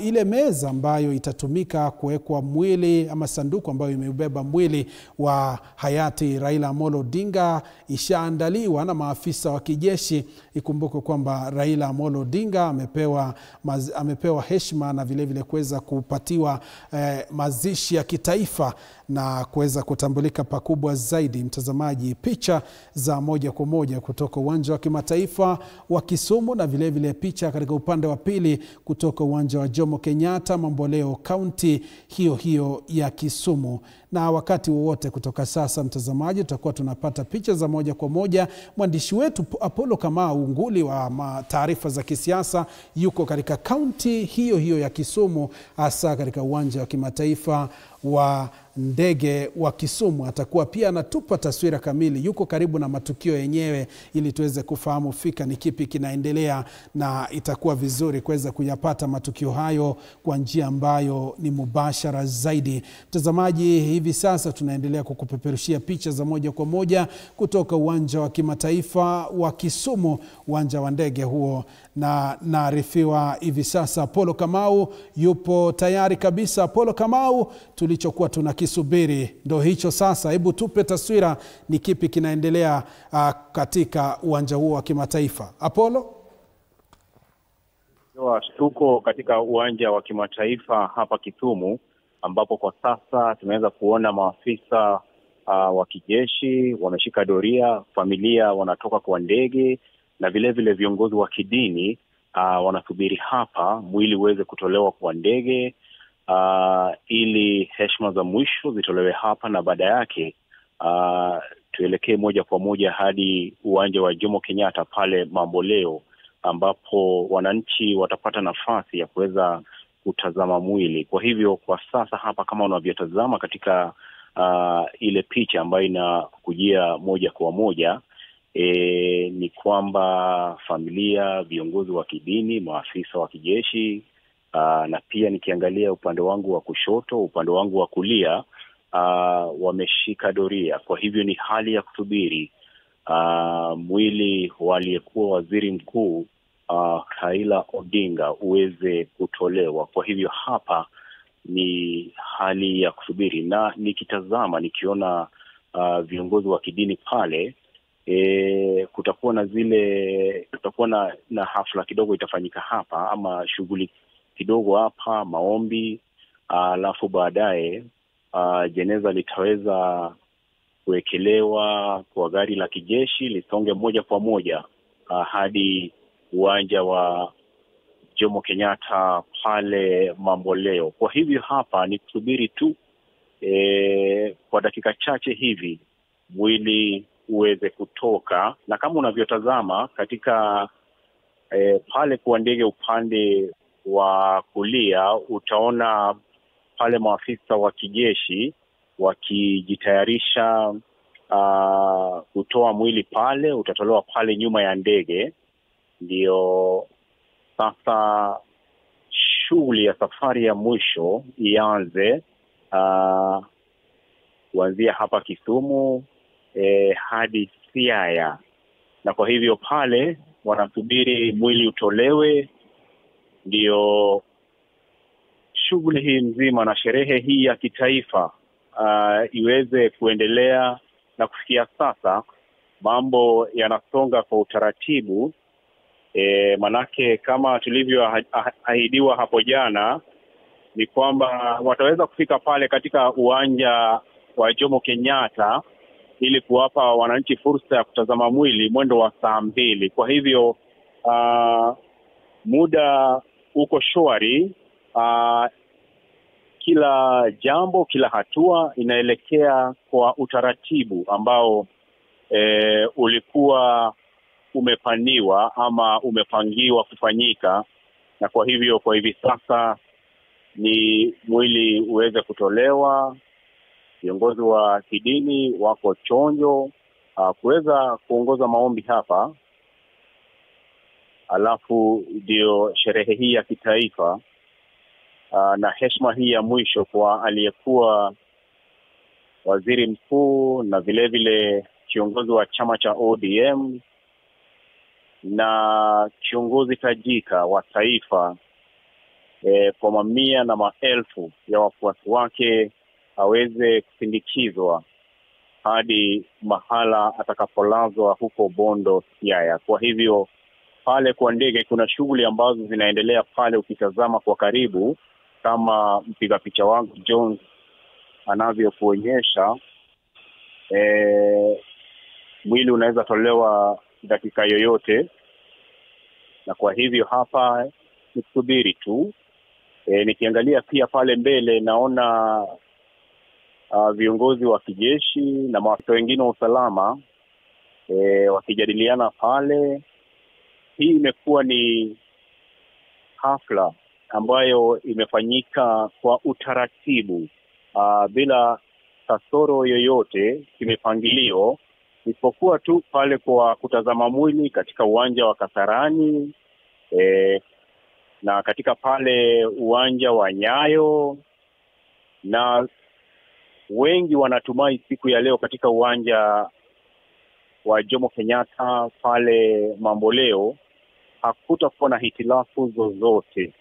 ile meza ambayo itatumika kuwekwa mwili ama sanduku ambayo imeubeba mwili wa hayati Raila Amolo Odinga ishaandaliwa na maafisa wa kijeshi. Ikumbuke kwamba Raila Amolo Odinga amepewa heshima na vile vile kuweza kupatiwa mazishi ya kitaifa na kuweza kutambulika pakubwa zaidi. Mtazamaji, picha za moja kwa moja kutoka uwanja wa kimataifa wa Kisumu na vile vile picha katika upande wa pili kutoka uwanja wa Jomo Kenyatta Mamboleo, kaunti hiyo ya Kisumu. Na wakati wowote kutoka sasa, mtazamaji, tutakuwa tunapata picha za moja kwa moja. Mwandishi wetu Apollo Kamau, nguli wa taarifa za kisiasa, yuko katika kaunti hiyo ya Kisumu, hasa katika uwanja wa kimataifa wa ndege wa Kisumu. Atakuwa pia anatupa taswira kamili, yuko karibu na matukio yenyewe ili tuweze kufahamu fika ni kipi kinaendelea, na itakuwa vizuri kuweza kuyapata matukio hayo kwa njia ambayo ni mubashara zaidi. Mtazamaji, hivi sasa tunaendelea kukupeperushia picha za moja kwa moja kutoka uwanja wa kimataifa wa Kisumu, uwanja wa ndege huo, na naarifiwa hivi sasa Apollo Kamau yupo tayari kabisa. Apollo Kamau, tulichokuwa tunakisubiri ndo hicho sasa. Hebu tupe taswira ni kipi kinaendelea katika uwanja huo wa kimataifa. Apollo? Tuko katika uwanja wa kimataifa hapa Kisumu, ambapo kwa sasa tunaweza kuona maafisa wa kijeshi wameshika doria, familia wanatoka kwa ndege, na vile vile viongozi wa kidini wanasubiri hapa mwili uweze kutolewa kwa ndege ili heshima za mwisho zitolewe hapa, na baada yake tuelekee moja kwa moja hadi uwanja wa Jomo Kenyatta pale Mamboleo, ambapo wananchi watapata nafasi ya kuweza kutazama mwili. Kwa hivyo kwa sasa hapa, kama unavyotazama katika ile picha ambayo inakujia moja kwa moja, ni kwamba familia, viongozi wa kidini, maafisa wa kijeshi, na pia nikiangalia upande wangu wa kushoto, upande wangu wa kulia, wameshika doria. Kwa hivyo ni hali ya kusubiri mwili wa aliyekuwa waziri mkuu Raila Odinga uweze kutolewa. Kwa hivyo hapa ni hali ya kusubiri, na nikitazama nikiona viongozi wa kidini pale, kutakuwa na hafla kidogo itafanyika hapa, ama shughuli kidogo hapa, maombi, alafu baadaye jeneza litaweza kuwekelewa kwa gari la kijeshi lisonge moja kwa moja hadi uwanja wa Jomo Kenyatta pale Mamboleo. Kwa hivyo hapa ni kusubiri tu kwa dakika chache hivi mwili uweze kutoka, na kama unavyotazama katika pale kwa ndege upande wa kulia, utaona pale maafisa wa kijeshi wakijitayarisha kutoa mwili pale. Utatolewa pale nyuma ya ndege. Ndio sasa shughuli ya safari ya mwisho ianze, kuanzia hapa Kisumu hadi Siaya. Na kwa hivyo pale wanasubiri mwili utolewe, ndio shughuli hii nzima na sherehe hii ya kitaifa iweze kuendelea. Na kufikia sasa mambo yanasonga kwa utaratibu, manake kama tulivyoahidiwa hapo jana ni kwamba wataweza kufika pale katika uwanja wa Jomo Kenyatta ili kuwapa wananchi fursa ya kutazama mwili mwendo wa saa 2. Kwa hivyo muda uko shwari. Kila jambo, kila hatua inaelekea kwa utaratibu ambao ulikuwa umepaniwa ama umepangiwa kufanyika. Na kwa hivyo kwa hivi sasa ni mwili uweze kutolewa. Viongozi wa kidini wako chonjo kuweza kuongoza maombi hapa, alafu ndio sherehe hii ya kitaifa na heshima hii ya mwisho kwa aliyekuwa waziri mkuu na vile vile kiongozi wa chama cha ODM na kiongozi tajika wa taifa kwa mamia na maelfu ya wafuasi wake aweze kusindikizwa hadi mahala atakapolazwa huko Bondo, Siaya. Kwa hivyo pale kwa ndege kuna shughuli ambazo zinaendelea pale, ukitazama kwa karibu kama mpiga picha wangu Jones anavyokuonyesha. Mwili unaweza tolewa dakika yoyote, na kwa hivyo hapa nisubiri tu. Nikiangalia pia pale mbele naona viongozi wa kijeshi na maafisa wengine wa usalama wakijadiliana pale. Hii imekuwa ni hafla ambayo imefanyika kwa utaratibu, bila kasoro yoyote kimepangilio, isipokuwa tu pale kwa kutazama mwili katika uwanja wa Kasarani, na katika pale uwanja wa Nyayo, na wengi wanatumai siku ya leo katika uwanja wa Jomo Kenyatta pale Mamboleo hakutakuwa na hitilafu zozote.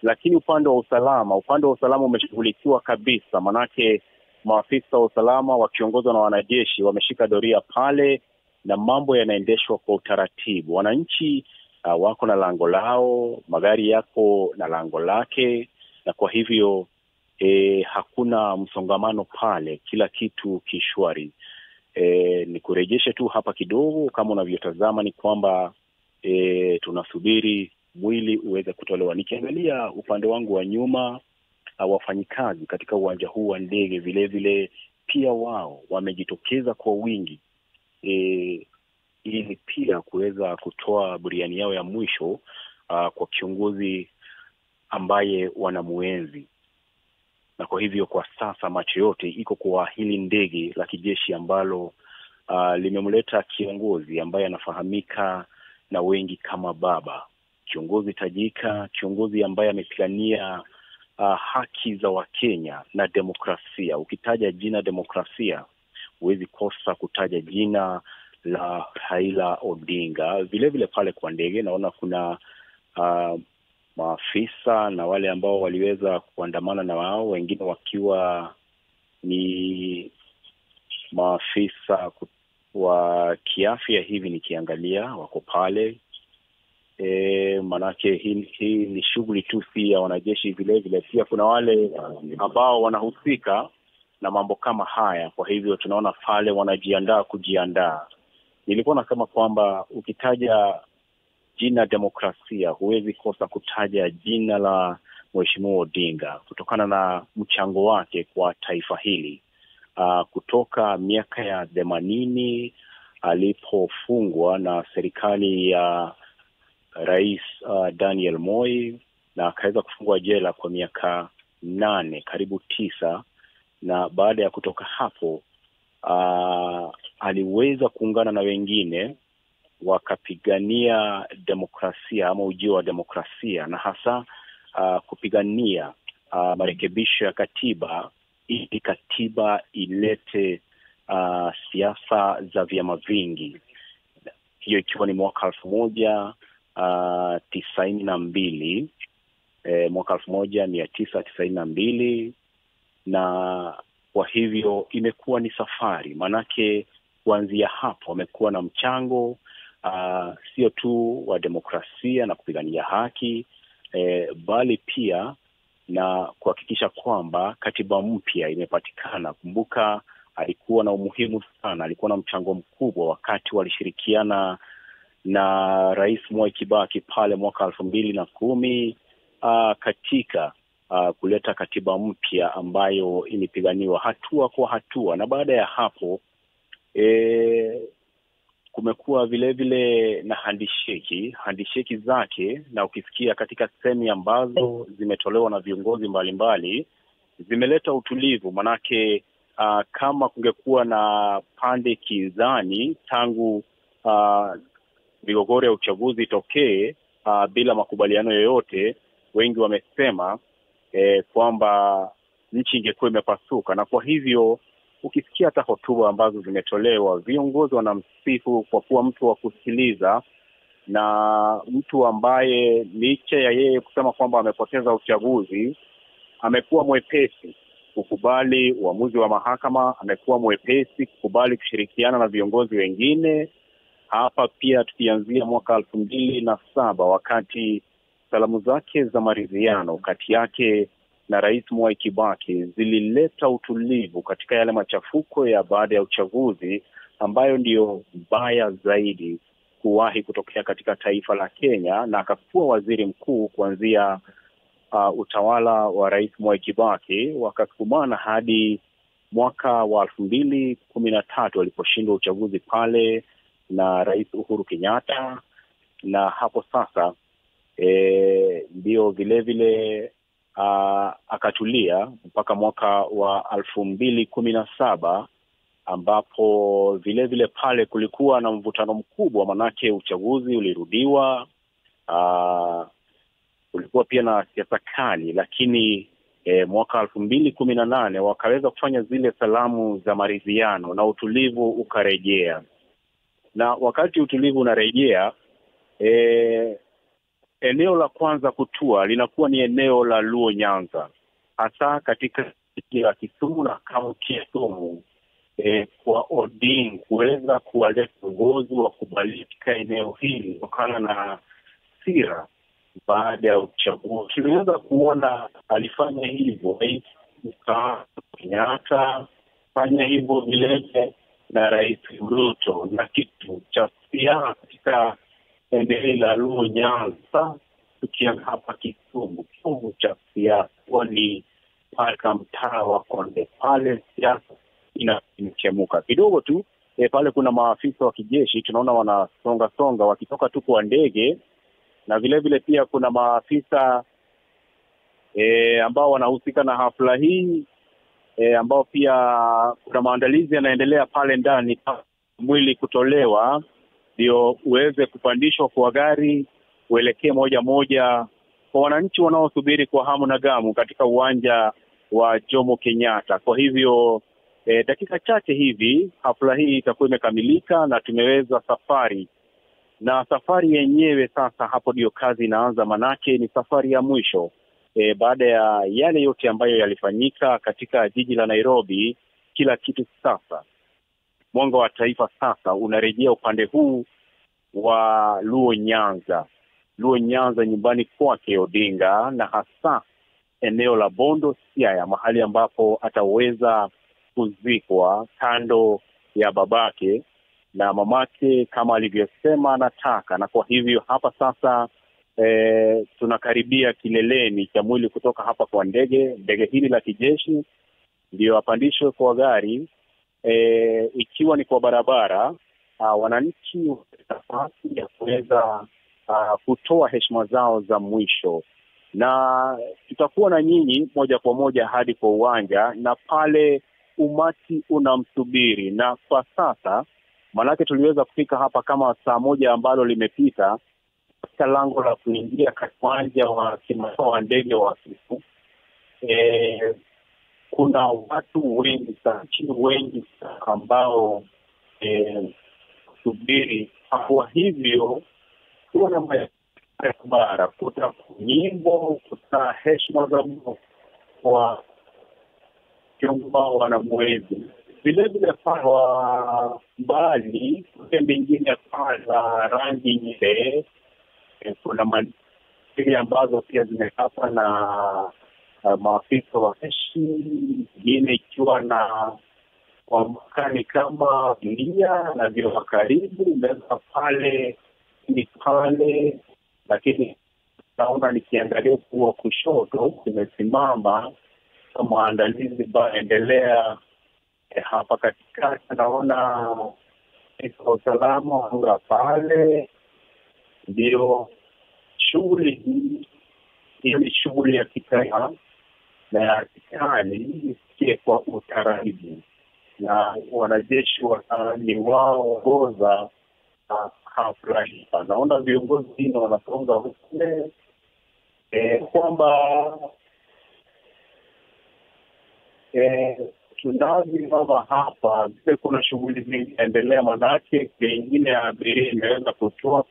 Lakini upande wa usalama umeshughulikiwa kabisa, manake maafisa wa usalama wakiongozwa na wanajeshi wameshika doria pale na mambo yanaendeshwa kwa utaratibu. Wananchi wako na lango lao, magari yako na lango lake, na kwa hivyo hakuna msongamano pale, kila kitu kishwari. Ni kurejeshe tu hapa kidogo, kama unavyotazama ni kwamba tunasubiri mwili uweze kutolewa. Nikiangalia upande wangu wa nyuma, wafanyikazi katika uwanja huu wa ndege vile vile pia wao wamejitokeza kwa wingi ili pia kuweza kutoa buriani yao ya mwisho kwa kiongozi ambaye wanamuenzi. Na kwa hivyo kwa sasa macho yote iko kwa hili ndege la kijeshi ambalo limemleta kiongozi ambaye anafahamika na wengi kama baba, kiongozi tajika, kiongozi ambaye amepigania haki za Wakenya na demokrasia. Ukitaja jina demokrasia, huwezi kosa kutaja jina la Raila Odinga. Vile vile pale kwa ndege naona kuna maafisa na wale ambao waliweza kuandamana na wao, wengine wakiwa ni maafisa wa kiafya hivi nikiangalia wako pale. Manake hii ni shughuli tu si ya wanajeshi, vile vile pia kuna wale ambao wanahusika na mambo kama haya. Kwa hivyo tunaona pale kujiandaa. Nilikuwa nasema kwamba ukitaja jina demokrasia huwezi kosa kutaja jina la Mheshimiwa Odinga, kutokana na mchango wake kwa taifa hili. Kutoka miaka ya 80 alipofungwa na serikali ya Rais Daniel Moi, na akaweza kufungwa jela kwa miaka 8 karibu 9, na baada ya kutoka hapo aliweza kuungana na wengine wakapigania demokrasia ama ujio wa demokrasia, na hasa kupigania marekebisho ya katiba ili katiba ilete siasa za vyama vingi. Hiyo ikiwa ni mwaka 1992, mwaka 1992, na kwa hivyo imekuwa ni safari, manake kuanzia hapo wamekuwa na mchango sio tu wa demokrasia na kupigania haki, bali pia na kuhakikisha kwamba katiba mpya imepatikana. Kumbuka alikuwa na umuhimu sana, alikuwa na mchango mkubwa wakati walishirikiana na Rais Mwai Kibaki pale mwaka 2010 katika kuleta katiba mpya ambayo ilipiganiwa hatua kwa hatua. Na baada ya hapo kumekuwa vile vile na handisheki zake, na ukisikia katika semi ambazo zimetolewa na viongozi mbalimbali zimeleta utulivu. Manake kama kungekuwa na pande kinzani tangu migogoro ya uchaguzi itokee bila makubaliano yoyote, wengi wamesema kwamba nchi ingekuwa imepasuka. Na kwa hivyo ukisikia hata hotuba ambazo zimetolewa, viongozi wanamsifu kwa kuwa mtu wa kusikiliza na mtu ambaye licha ya yeye kusema kwamba amepoteza uchaguzi, amekuwa mwepesi kukubali uamuzi wa mahakama, amekuwa mwepesi kukubali kushirikiana na viongozi wengine. Hapa pia tukianzia mwaka 2007 wakati salamu zake za maridhiano kati yake na Rais Mwai Kibaki zilileta utulivu katika yale machafuko ya baada ya uchaguzi ambayo ndiyo mbaya zaidi kuwahi kutokea katika taifa la Kenya, na akakuwa waziri mkuu kuanzia utawala wa Rais Mwai Kibaki wakakumana hadi mwaka wa 2013 aliposhindwa uchaguzi pale na Rais Uhuru Kenyatta, na hapo sasa ndio vile vile akatulia mpaka mwaka wa 2017 ambapo vile vile pale kulikuwa na mvutano mkubwa, manake uchaguzi ulirudiwa, kulikuwa pia na siasa kali, lakini mwaka 2018 wakaweza kufanya zile salamu za maridhiano na utulivu ukarejea. Na wakati utulivu unarejea, eneo la kwanza kutua linakuwa ni eneo la Luo Nyanza, hasa katika jiji la Kisumu na kaunti ya Kisumu, kwa Odinga kuweza kuwaleta viongozi wa kubalika eneo hili kutokana na sira baada ya uchaguzi. Tuliweza kuona alifanya hivyo Kenyatta, fanya hivyo vile na Rais Ruto, na kitu cha siasa katika eneo la Luo Nyanza tukianza hapa Kisumu, kitu cha siasa ni paka mtaa wa Konde. Pale siasa inachemuka kidogo tu. Pale kuna maafisa wa kijeshi tunaona wanasonga wakitoka tu kwa ndege, na vile vile pia kuna maafisa ambao wanahusika na hafla hii ambao pia kuna maandalizi yanaendelea pale ndani, mwili kutolewa ndio uweze kupandishwa kwa gari uelekee moja kwa wananchi wanaosubiri kwa hamu na gamu katika uwanja wa Jomo Kenyatta. Kwa hivyo dakika chache hivi hafla hii itakuwa imekamilika na tumeweza safari. Na safari yenyewe sasa hapo ndio kazi inaanza, manake ni safari ya mwisho. Baada ya yale yote ambayo yalifanyika katika jiji la Nairobi, kila kitu sasa, mwanga wa taifa sasa unarejea upande huu wa Luo Nyanza. Luo Nyanza nyumbani kwake Odinga, na hasa eneo la Bondo Siaya, mahali ambapo ataweza kuzikwa kando ya babake na mamake kama alivyosema anataka. Na kwa hivyo hapa sasa tunakaribia kileleni cha mwili kutoka hapa kwa ndege hili la kijeshi ndio apandishwe kwa gari. Ikiwa ni kwa barabara, wananchi nafasi ya kuweza kutoa heshima zao za mwisho, na tutakuwa na nyinyi moja kwa moja hadi kwa uwanja, na pale umati unamsubiri. Na kwa sasa manake tuliweza kufika hapa kama saa moja ambalo limepita katika lango la kuingia katika uwanja wa kimataifa wa ndege wa Kisumu. Kuna watu wengi sana ambao subiri. Kwa hivyo kuna barabara, kuna nyimbo, kuna heshima za kwa kiumba wanamwezi. Vile vile kwa mbali kuna mengine kwa rangi nyeupe, kuna mandhari ambazo pia zimekapa na maafisa wa jeshi, nyingine ikiwa na kwa makani kama Lia na vio karibu mbeza pale ni pale, lakini naona nikiangalia kuwa kushoto kumesimama maandalizi baendelea. Hapa katikati naona kwa usalama wa pale, ndio shughuli hii ni shughuli ya kitaifa na ya serikali kwa utaratibu, na wanajeshi ni wao goza hafla hii. Naona viongozi wengine wanasonga huko kwamba tunavyoona hapa kuna shughuli zinaendelea, manake pengine abiria imeweza kutoa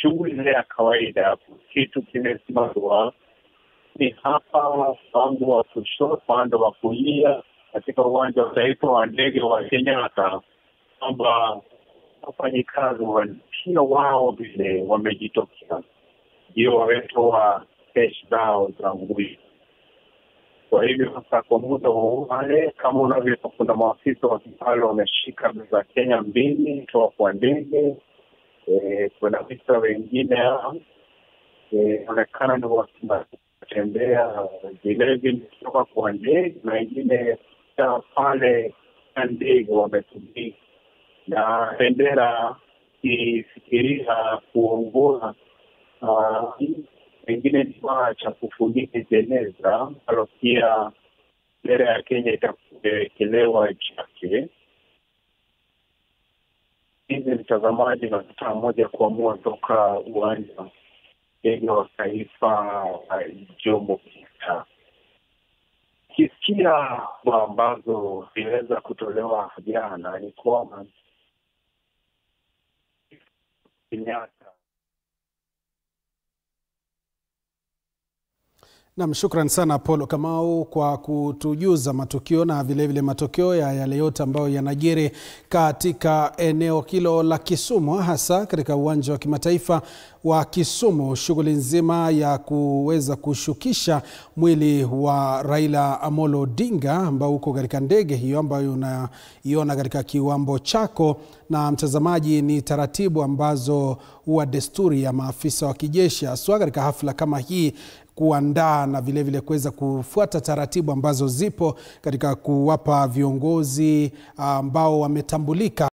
shughuli ya kawaida. Kitu kimesimamwa ni hapa upande wa kushoto, upande wa kulia katika uwanja wa taifa wa ndege wa Kenyatta, kwamba wafanyikazi pia wao vile wamejitokea, ndio wametoa cash zao za mwisho. Kwa hivyo sasa kwa muda wale, kama unavyoona, kuna maafisa wa kipale wameshika za Kenya 2 kutoka kwa ndege. Kuna visa wengine wanaonekana ni wakitembea vilevile kutoka kwa ndege, na wengine pale ndege wametumia na bendera ifikiria kuongoza wengine kifaa cha kufunika jeneza ambalo pia bendera ya Kenya itakuwekelewa chake. Hizi mtazamaji na kutoka moja kwa moja toka uwanja ndege wa taifa wa Jomo Kenyatta. Kisikia ambazo ziliweza kutolewa jana ni kwamba Kenyatta. Naam, shukran sana Paulo Kamau kwa kutujuza matukio na vile matokeo ya yale yote ambayo yanajiri katika eneo hilo la Kisumu, hasa katika uwanja wa kimataifa wa Kisumu. Shughuli nzima ya kuweza kushukisha mwili wa Raila Amolo Odinga ambao uko katika ndege hiyo ambayo unaiona katika kiwambo chako. Na mtazamaji, ni taratibu ambazo huwa desturi ya maafisa wa kijeshi haswa katika hafla kama hii kuandaa na vile kuweza kufuata taratibu ambazo zipo katika kuwapa viongozi ambao wametambulika